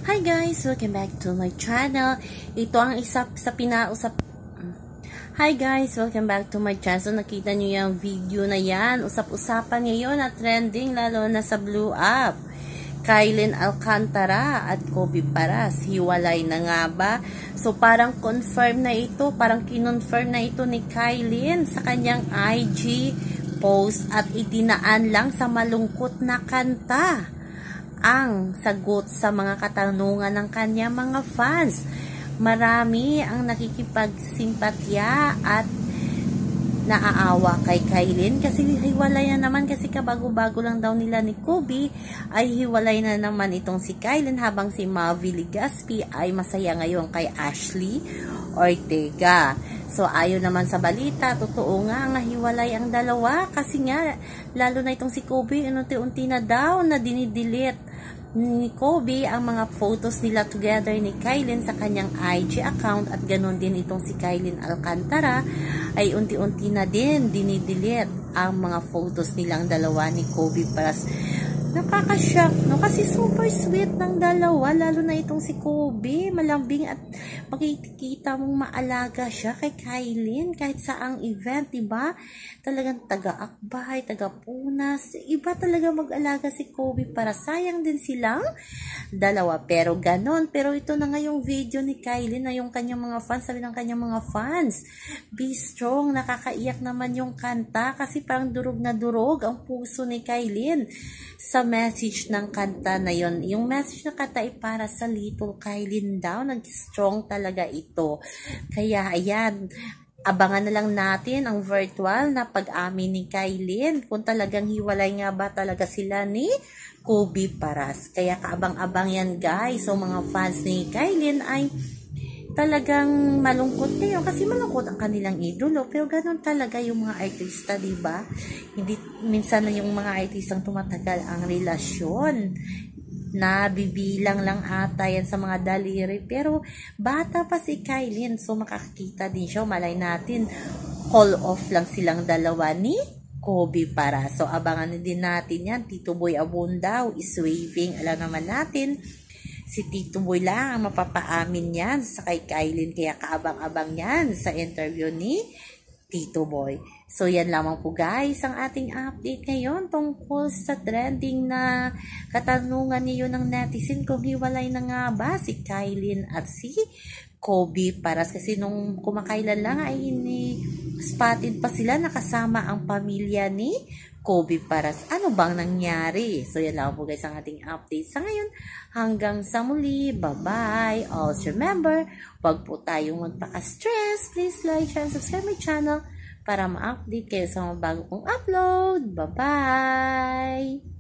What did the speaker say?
Hi guys! Welcome back to my channel. Ito ang isa sa pinausap. Hi guys! Welcome back to my channel. So, nakita nyo yung video na yan. Usap-usapan ngayon na trending lalo na sa Blue App. Kailin Alcantara at Kobe Paras. Hiwalay na nga ba? So, parang confirm na ito. Parang kinonfirm na ito ni Kailin sa kanyang IG post at itinaan lang sa malungkot na kanta ang sagot sa mga katanungan ng kanya mga fans. Marami ang nakikipagsimpatya at naaawa kay Kailin kasi hiwalay na naman, kasi kabago-bago lang daw nila ni Kobe ay hiwalay na naman itong si Kailin, habang si Mavi Legaspi ay masaya ngayon kay Ashley Ortega. So ayon naman sa balita, totoo nga hiwalay ang dalawa kasi nga lalo na itong si Kobe, unti-unti na daw na dinidelete ni Kobe ang mga photos nila together ni Kailin sa kanyang IG account, at ganoon din itong si Kailin Alcantara ay unti-unti na din dinidelete ang mga photos nilang dalawa ni Kobe Paras. Nakaka-shock, no? Kasi super sweet ng dalawa, lalo na itong si Kobe, malambing at makikita mong maalaga siya kay Kailin kahit saang event, diba? Talagang taga-akbay, taga-punas, iba talaga mag-alaga si Kobe para sayang din silang dalawa. Pero ganon, pero ito na nga yung video ni Kailin na yung kanyang mga fans, sabi ng kanyang mga fans, be strong, nakakaiyak naman yung kanta kasi parang durog na durog ang puso ni Kailin sa message ng kanta na yon. Yung message ng kanta ay para sa little Kailin daw. Nag-strong talaga ito. Kaya ayan, abangan na lang natin ang virtual na pag-amin ni Kailin kung talagang hiwalay nga ba talaga sila ni Kobe Paras. Kaya kaabang-abang yan guys. So mga fans ni Kailin ay talagang malungkot kayo kasi malungkot ang kanilang idolo, pero ganun talaga yung mga artista, diba? Hindi minsan na yung mga artistang tumatagal ang relasyon, na bibilang lang ata yan sa mga daliri, pero bata pa si Kailin, so makakita din siya, malay natin call off lang silang dalawa ni Kobe para. So abangan din natin yan. Tito Boy Abundaw is waving, alam naman natin si Tito Boy lang ang mapapaamin yan sa kay Kailin, kaya kaabang-abang yan sa interview ni Tito Boy. So yan lamang po guys ang ating update ngayon tungkol sa trending na katanungan niyo ng netizen kung hiwalay na nga ba si Kailin at si Kobe Paras, kasi nung kumakailan lang ay spotted pa sila nakasama ang pamilya ni Kobe Paras. Ano bang nangyari? So yan lang po guys ang ating update sa ngayon. Hanggang sa muli. Bye-bye. Also remember, wag po tayong magpaka-stress. Please like, share, and subscribe my channel para ma-update kayo sa mga bago kong upload. Bye-bye!